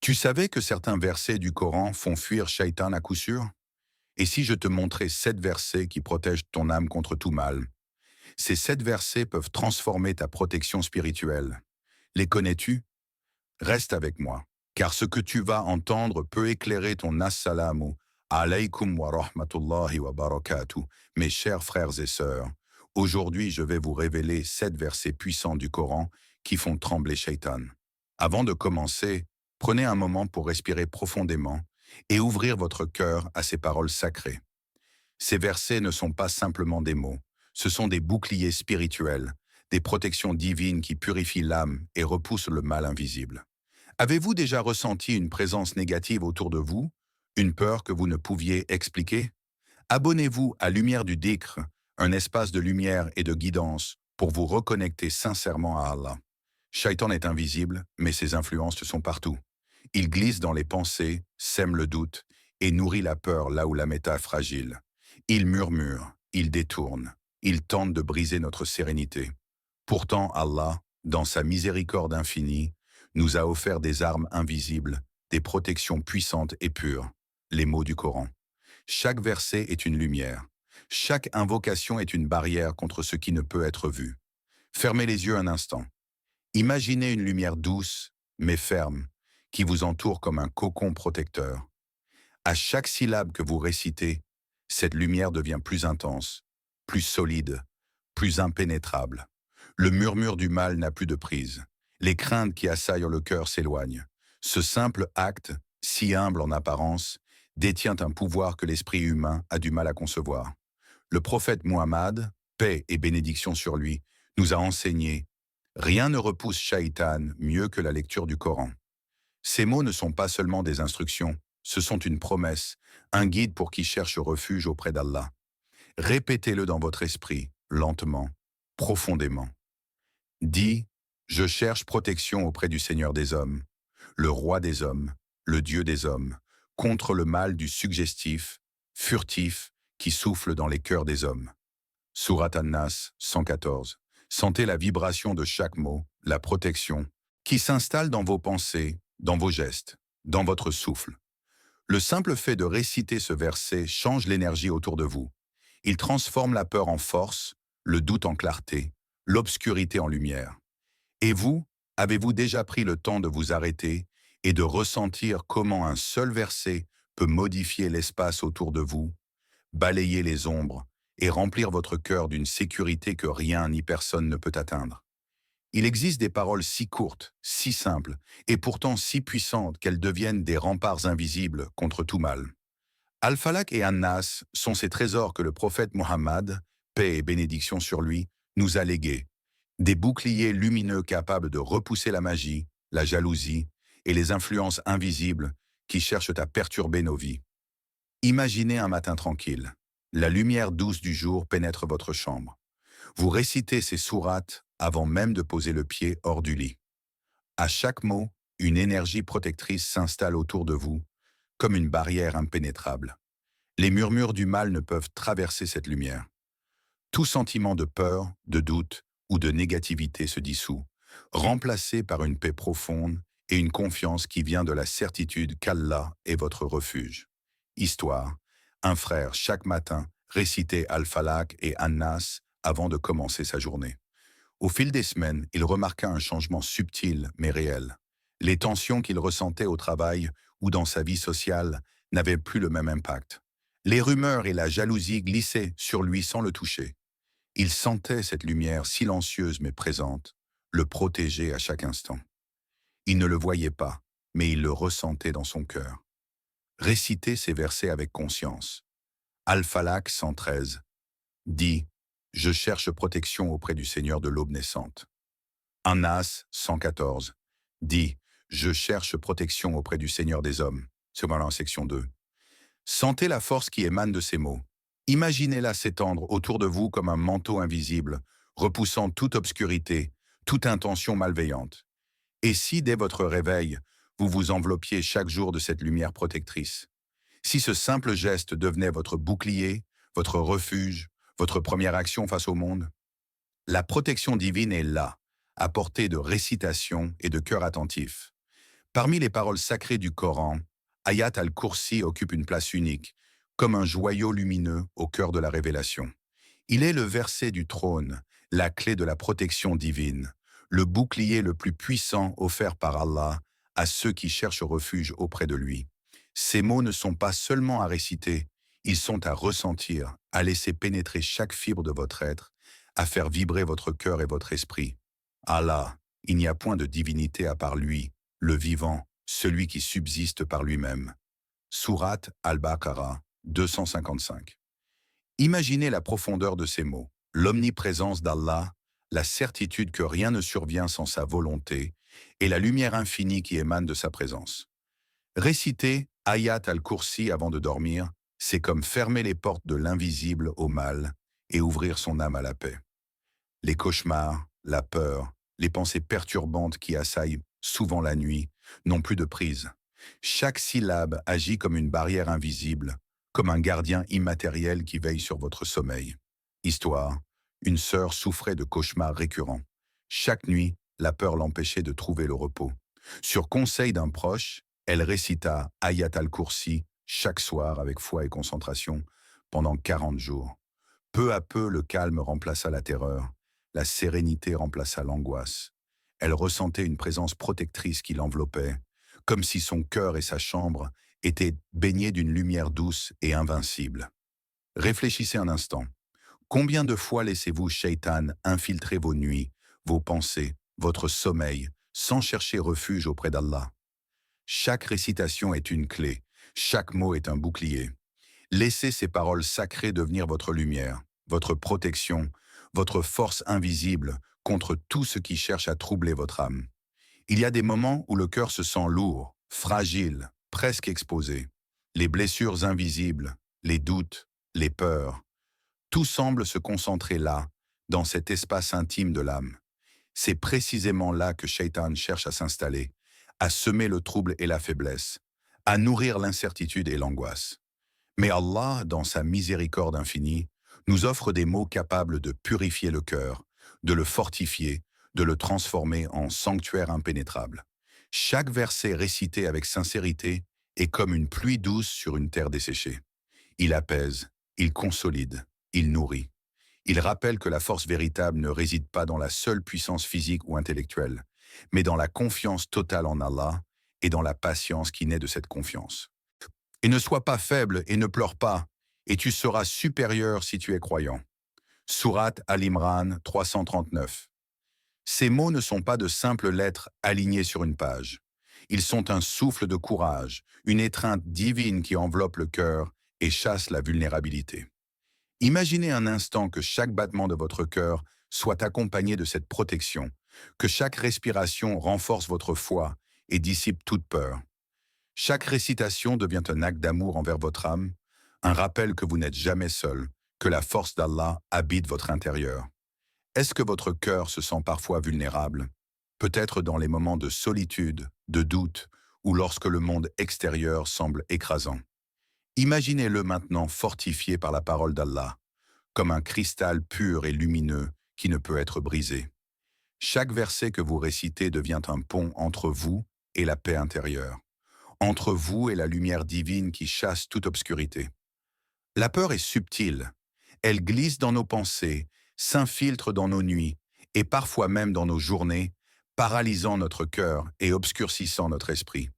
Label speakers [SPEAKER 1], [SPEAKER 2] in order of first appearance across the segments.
[SPEAKER 1] Tu savais que certains versets du Coran font fuir Shaitan à coup sûr? Et si je te montrais 7 versets qui protègent ton âme contre tout mal? Ces 7 versets peuvent transformer ta protection spirituelle. Les connais-tu? Reste avec moi, car ce que tu vas entendre peut éclairer ton assalamu alaykum wa rahmatullahi wa barakatuh, mes chers frères et sœurs. Aujourd'hui, je vais vous révéler 7 versets puissants du Coran qui font trembler Shaitan. Avant de commencer, prenez un moment pour respirer profondément et ouvrir votre cœur à ces paroles sacrées. Ces versets ne sont pas simplement des mots, ce sont des boucliers spirituels, des protections divines qui purifient l'âme et repoussent le mal invisible. Avez-vous déjà ressenti une présence négative autour de vous? Une peur que vous ne pouviez expliquer? Abonnez-vous à Lumière du Dhikr, un espace de lumière et de guidance pour vous reconnecter sincèrement à Allah. Shaitan est invisible, mais ses influences sont partout. Il glisse dans les pensées, sème le doute et nourrit la peur là où la méta est fragile. Il murmure, il détourne, il tente de briser notre sérénité. Pourtant, Allah, dans sa miséricorde infinie, nous a offert des armes invisibles, des protections puissantes et pures, les mots du Coran. Chaque verset est une lumière. Chaque invocation est une barrière contre ce qui ne peut être vu. Fermez les yeux un instant. Imaginez une lumière douce, mais ferme, qui vous entoure comme un cocon protecteur. À chaque syllabe que vous récitez, cette lumière devient plus intense, plus solide, plus impénétrable. Le murmure du mal n'a plus de prise. Les craintes qui assaillent le cœur s'éloignent. Ce simple acte, si humble en apparence, détient un pouvoir que l'esprit humain a du mal à concevoir. Le prophète Muhammad, paix et bénédiction sur lui, nous a enseigné: rien ne repousse Shaitan mieux que la lecture du Coran. Ces mots ne sont pas seulement des instructions, ce sont une promesse, un guide pour qui cherche refuge auprès d'Allah. Répétez-le dans votre esprit, lentement, profondément. Dis: je cherche protection auprès du Seigneur des hommes, le roi des hommes, le Dieu des hommes, contre le mal du suggestif, furtif, qui souffle dans les cœurs des hommes. Sourate An-Nas 114. Sentez la vibration de chaque mot, la protection, qui s'installe dans vos pensées, dans vos gestes, dans votre souffle. Le simple fait de réciter ce verset change l'énergie autour de vous. Il transforme la peur en force, le doute en clarté, l'obscurité en lumière. Et vous, avez-vous déjà pris le temps de vous arrêter et de ressentir comment un seul verset peut modifier l'espace autour de vous, balayer les ombres et remplir votre cœur d'une sécurité que rien ni personne ne peut atteindre? Il existe des paroles si courtes, si simples, et pourtant si puissantes qu'elles deviennent des remparts invisibles contre tout mal. Al-Falaq et An-Nas sont ces trésors que le prophète Mohammed, paix et bénédiction sur lui, nous a légués. Des boucliers lumineux capables de repousser la magie, la jalousie et les influences invisibles qui cherchent à perturber nos vies. Imaginez un matin tranquille. La lumière douce du jour pénètre votre chambre. Vous récitez ces sourates avant même de poser le pied hors du lit. À chaque mot, une énergie protectrice s'installe autour de vous, comme une barrière impénétrable. Les murmures du mal ne peuvent traverser cette lumière. Tout sentiment de peur, de doute ou de négativité se dissout, remplacé par une paix profonde et une confiance qui vient de la certitude qu'Allah est votre refuge. Histoire: un frère chaque matin récitait Al-Falaq et An-Nas avant de commencer sa journée. Au fil des semaines, il remarqua un changement subtil mais réel. Les tensions qu'il ressentait au travail ou dans sa vie sociale n'avaient plus le même impact. Les rumeurs et la jalousie glissaient sur lui sans le toucher. Il sentait cette lumière silencieuse mais présente, le protéger à chaque instant. Il ne le voyait pas, mais il le ressentait dans son cœur. Récitez ces versets avec conscience. Al-Falaq 113 dit: je cherche protection auprès du Seigneur de l'aube naissante. An-Nas 114 dit: je cherche protection auprès du Seigneur des hommes. C'est voilà en section 2. Sentez la force qui émane de ces mots. Imaginez-la s'étendre autour de vous comme un manteau invisible, repoussant toute obscurité, toute intention malveillante. Et si, dès votre réveil, vous vous enveloppiez chaque jour de cette lumière protectrice? Si ce simple geste devenait votre bouclier, votre refuge, votre première action face au monde? La protection divine est là, à portée de récitation et de cœur attentif. Parmi les paroles sacrées du Coran, Ayat al-Kursi occupe une place unique, comme un joyau lumineux au cœur de la révélation. Il est le verset du trône, la clé de la protection divine, le bouclier le plus puissant offert par Allah à ceux qui cherchent refuge auprès de lui. Ces mots ne sont pas seulement à réciter, ils sont à ressentir, à laisser pénétrer chaque fibre de votre être, à faire vibrer votre cœur et votre esprit. Allah, il n'y a point de divinité à part lui, le vivant, celui qui subsiste par lui-même. Sourate Al-Baqarah 255. Imaginez la profondeur de ces mots, l'omniprésence d'Allah, la certitude que rien ne survient sans sa volonté, et la lumière infinie qui émane de sa présence. Réciter Ayat al-Kursi avant de dormir, c'est comme fermer les portes de l'invisible au mal et ouvrir son âme à la paix. Les cauchemars, la peur, les pensées perturbantes qui assaillent souvent la nuit n'ont plus de prise. Chaque syllabe agit comme une barrière invisible, comme un gardien immatériel qui veille sur votre sommeil. Histoire, une sœur souffrait de cauchemars récurrents. Chaque nuit, la peur l'empêchait de trouver le repos. Sur conseil d'un proche, elle récita Ayat al-Kursi chaque soir avec foi et concentration pendant 40 jours. Peu à peu, le calme remplaça la terreur, la sérénité remplaça l'angoisse. Elle ressentait une présence protectrice qui l'enveloppait, comme si son cœur et sa chambre étaient baignés d'une lumière douce et invincible. Réfléchissez un instant. Combien de fois laissez-vous Shaitan infiltrer vos nuits, vos pensées, votre sommeil, sans chercher refuge auprès d'Allah? Chaque récitation est une clé, chaque mot est un bouclier. Laissez ces paroles sacrées devenir votre lumière, votre protection, votre force invisible contre tout ce qui cherche à troubler votre âme. Il y a des moments où le cœur se sent lourd, fragile, presque exposé. Les blessures invisibles, les doutes, les peurs, tout semble se concentrer là, dans cet espace intime de l'âme. C'est précisément là que Shaitan cherche à s'installer, à semer le trouble et la faiblesse, à nourrir l'incertitude et l'angoisse. Mais Allah, dans sa miséricorde infinie, nous offre des mots capables de purifier le cœur, de le fortifier, de le transformer en sanctuaire impénétrable. Chaque verset récité avec sincérité est comme une pluie douce sur une terre desséchée. Il apaise, il consolide, il nourrit. Il rappelle que la force véritable ne réside pas dans la seule puissance physique ou intellectuelle, mais dans la confiance totale en Allah et dans la patience qui naît de cette confiance. Et ne sois pas faible et ne pleure pas, et tu seras supérieur si tu es croyant. Sourate Al-Imran 339. Ces mots ne sont pas de simples lettres alignées sur une page. Ils sont un souffle de courage, une étreinte divine qui enveloppe le cœur et chasse la vulnérabilité. Imaginez un instant que chaque battement de votre cœur soit accompagné de cette protection, que chaque respiration renforce votre foi et dissipe toute peur. Chaque récitation devient un acte d'amour envers votre âme, un rappel que vous n'êtes jamais seul, que la force d'Allah habite votre intérieur. Est-ce que votre cœur se sent parfois vulnérable? Peut-être dans les moments de solitude, de doute, ou lorsque le monde extérieur semble écrasant. Imaginez-le maintenant fortifié par la parole d'Allah, comme un cristal pur et lumineux qui ne peut être brisé. Chaque verset que vous récitez devient un pont entre vous et la paix intérieure, entre vous et la lumière divine qui chasse toute obscurité. La peur est subtile. Elle glisse dans nos pensées, s'infiltre dans nos nuits et parfois même dans nos journées, paralysant notre cœur et obscurcissant notre esprit.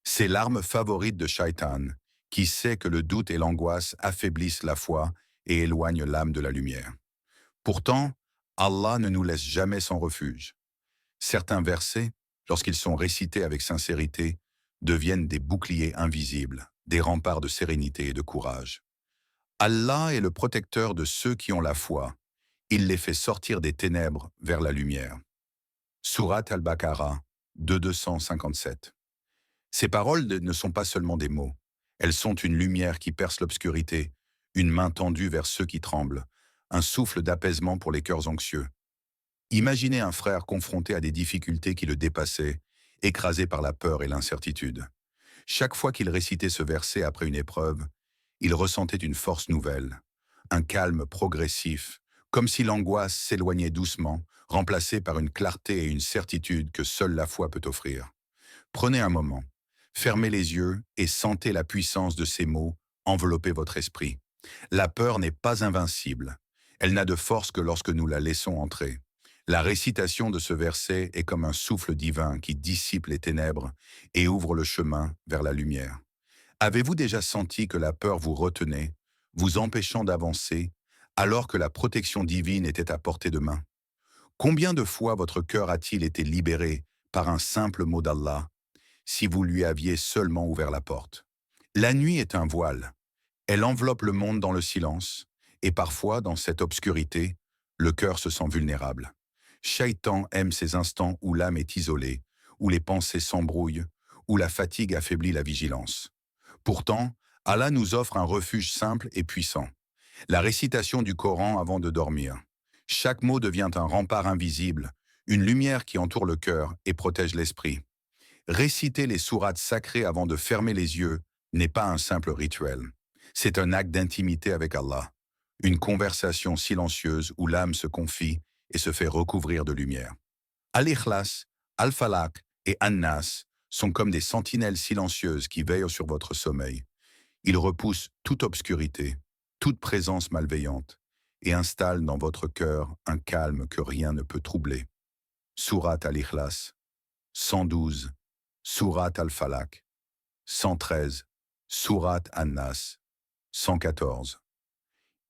[SPEAKER 1] C'est l'arme favorite de Shaitan, qui sait que le doute et l'angoisse affaiblissent la foi et éloignent l'âme de la lumière. Pourtant, Allah ne nous laisse jamais sans refuge. Certains versets, lorsqu'ils sont récités avec sincérité, deviennent des boucliers invisibles, des remparts de sérénité et de courage. Allah est le protecteur de ceux qui ont la foi. Il les fait sortir des ténèbres vers la lumière. Sourate Al-Baqarah 257. Ces paroles ne sont pas seulement des mots. Elles sont une lumière qui perce l'obscurité, une main tendue vers ceux qui tremblent, un souffle d'apaisement pour les cœurs anxieux. Imaginez un frère confronté à des difficultés qui le dépassaient, écrasé par la peur et l'incertitude. Chaque fois qu'il récitait ce verset après une épreuve, il ressentait une force nouvelle, un calme progressif, comme si l'angoisse s'éloignait doucement, remplacée par une clarté et une certitude que seule la foi peut offrir. Prenez un moment, fermez les yeux et sentez la puissance de ces mots envelopper votre esprit. La peur n'est pas invincible. Elle n'a de force que lorsque nous la laissons entrer. La récitation de ce verset est comme un souffle divin qui dissipe les ténèbres et ouvre le chemin vers la lumière. Avez-vous déjà senti que la peur vous retenait, vous empêchant d'avancer, alors que la protection divine était à portée de main? Combien de fois votre cœur a-t-il été libéré par un simple mot d'Allah, si vous lui aviez seulement ouvert la porte? La nuit est un voile. Elle enveloppe le monde dans le silence, et parfois, dans cette obscurité, le cœur se sent vulnérable. Shaitan aime ces instants où l'âme est isolée, où les pensées s'embrouillent, où la fatigue affaiblit la vigilance. Pourtant, Allah nous offre un refuge simple et puissant. La récitation du Coran avant de dormir. Chaque mot devient un rempart invisible, une lumière qui entoure le cœur et protège l'esprit. Réciter les sourates sacrées avant de fermer les yeux n'est pas un simple rituel. C'est un acte d'intimité avec Allah, une conversation silencieuse où l'âme se confie et se fait recouvrir de lumière. Al-Ikhlas, Al-Falaq et An-Nas sont comme des sentinelles silencieuses qui veillent sur votre sommeil. Ils repoussent toute obscurité, toute présence malveillante et installent dans votre cœur un calme que rien ne peut troubler. Sourate Al-Ikhlas, 112, Sourate Al-Falaq, 113, Sourate An-Nas, 114.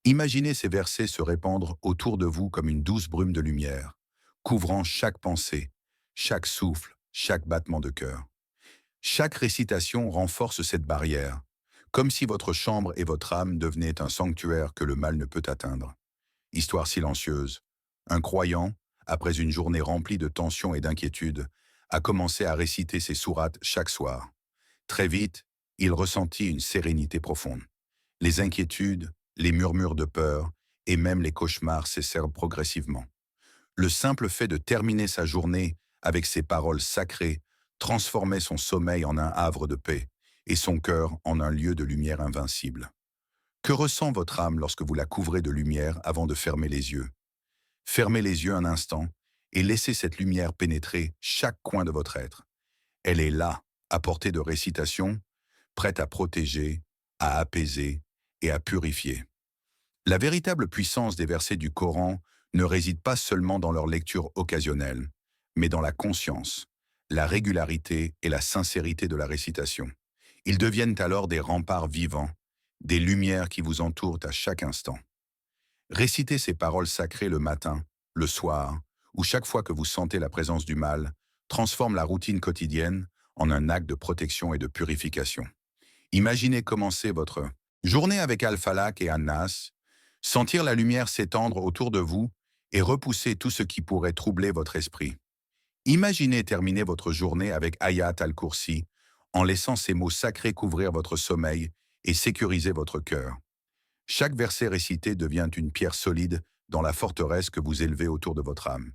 [SPEAKER 1] Imaginez ces versets se répandre autour de vous comme une douce brume de lumière, couvrant chaque pensée, chaque souffle, chaque battement de cœur. Chaque récitation renforce cette barrière, comme si votre chambre et votre âme devenaient un sanctuaire que le mal ne peut atteindre. Histoire silencieuse. Un croyant, après une journée remplie de tensions et d'inquiétudes, a commencé à réciter ses sourates chaque soir. Très vite, il ressentit une sérénité profonde. Les inquiétudes, les murmures de peur et même les cauchemars cessèrent progressivement. Le simple fait de terminer sa journée avec ces paroles sacrées transformait son sommeil en un havre de paix et son cœur en un lieu de lumière invincible. Que ressent votre âme lorsque vous la couvrez de lumière avant de fermer les yeux? Fermez les yeux un instant et laissez cette lumière pénétrer chaque coin de votre être. Elle est là, à portée de récitation, prête à protéger, à apaiser et à purifier. La véritable puissance des versets du Coran ne réside pas seulement dans leur lecture occasionnelle, mais dans la conscience, la régularité et la sincérité de la récitation. Ils deviennent alors des remparts vivants, des lumières qui vous entourent à chaque instant. Récitez ces paroles sacrées le matin, le soir, ou chaque fois que vous sentez la présence du mal, transforme la routine quotidienne en un acte de protection et de purification. Imaginez commencer votre journée avec Al-Falaq et An-Nas, sentir la lumière s'étendre autour de vous et repousser tout ce qui pourrait troubler votre esprit. Imaginez terminer votre journée avec Ayat al-Kursi, en laissant ces mots sacrés couvrir votre sommeil et sécuriser votre cœur. Chaque verset récité devient une pierre solide dans la forteresse que vous élevez autour de votre âme.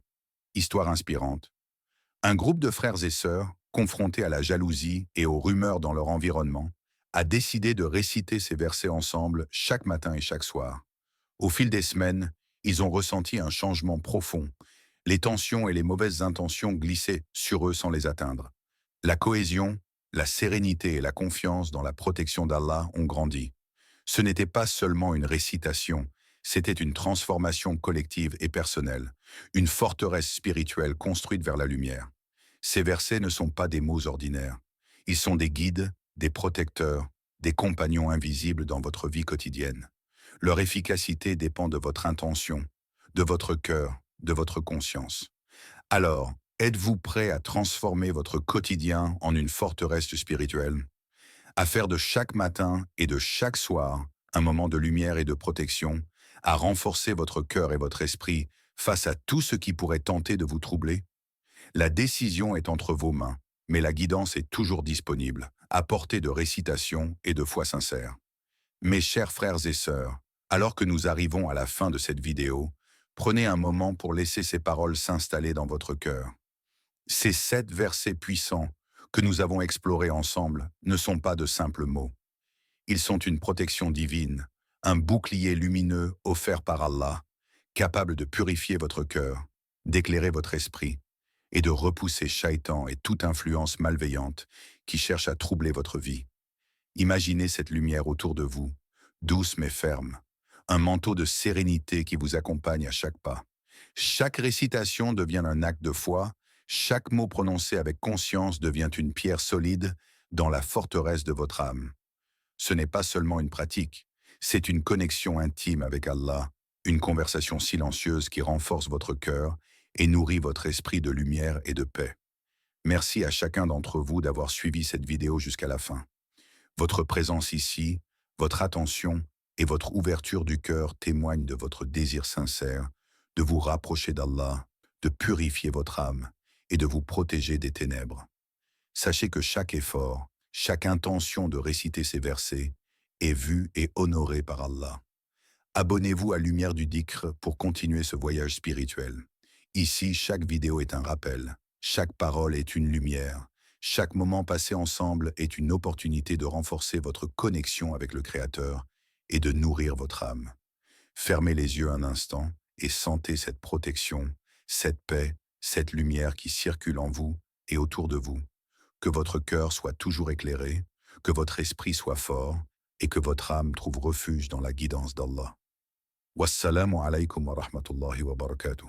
[SPEAKER 1] Histoire inspirante. Un groupe de frères et sœurs, confrontés à la jalousie et aux rumeurs dans leur environnement, a décidé de réciter ces versets ensemble chaque matin et chaque soir. Au fil des semaines, ils ont ressenti un changement profond. Les tensions et les mauvaises intentions glissaient sur eux sans les atteindre. La cohésion, la sérénité et la confiance dans la protection d'Allah ont grandi. Ce n'était pas seulement une récitation, c'était une transformation collective et personnelle, une forteresse spirituelle construite vers la lumière. Ces versets ne sont pas des mots ordinaires. Ils sont des guides, des protecteurs, des compagnons invisibles dans votre vie quotidienne. Leur efficacité dépend de votre intention, de votre cœur, de votre conscience. Alors, êtes-vous prêt à transformer votre quotidien en une forteresse spirituelle? À faire de chaque matin et de chaque soir un moment de lumière et de protection, à renforcer votre cœur et votre esprit face à tout ce qui pourrait tenter de vous troubler? La décision est entre vos mains, mais la guidance est toujours disponible, à portée de récitation et de foi sincère. Mes chers frères et sœurs, alors que nous arrivons à la fin de cette vidéo, prenez un moment pour laisser ces paroles s'installer dans votre cœur. Ces 7 versets puissants que nous avons explorés ensemble ne sont pas de simples mots. Ils sont une protection divine, un bouclier lumineux offert par Allah, capable de purifier votre cœur, d'éclairer votre esprit, et de repousser Shaitan et toute influence malveillante qui cherche à troubler votre vie. Imaginez cette lumière autour de vous, douce mais ferme, un manteau de sérénité qui vous accompagne à chaque pas. Chaque récitation devient un acte de foi, chaque mot prononcé avec conscience devient une pierre solide dans la forteresse de votre âme. Ce n'est pas seulement une pratique, c'est une connexion intime avec Allah, une conversation silencieuse qui renforce votre cœur et nourrit votre esprit de lumière et de paix. Merci à chacun d'entre vous d'avoir suivi cette vidéo jusqu'à la fin. Votre présence ici, votre attention et votre ouverture du cœur témoignent de votre désir sincère de vous rapprocher d'Allah, de purifier votre âme et de vous protéger des ténèbres. Sachez que chaque effort, chaque intention de réciter ces versets est vue et honorée par Allah. Abonnez-vous à Lumière du Dhikr pour continuer ce voyage spirituel. Ici, chaque vidéo est un rappel, chaque parole est une lumière, chaque moment passé ensemble est une opportunité de renforcer votre connexion avec le Créateur et de nourrir votre âme. Fermez les yeux un instant et sentez cette protection, cette paix, cette lumière qui circule en vous et autour de vous. Que votre cœur soit toujours éclairé, que votre esprit soit fort et que votre âme trouve refuge dans la guidance d'Allah. Wassalamu alaikum wa rahmatullahi wa barakatuh.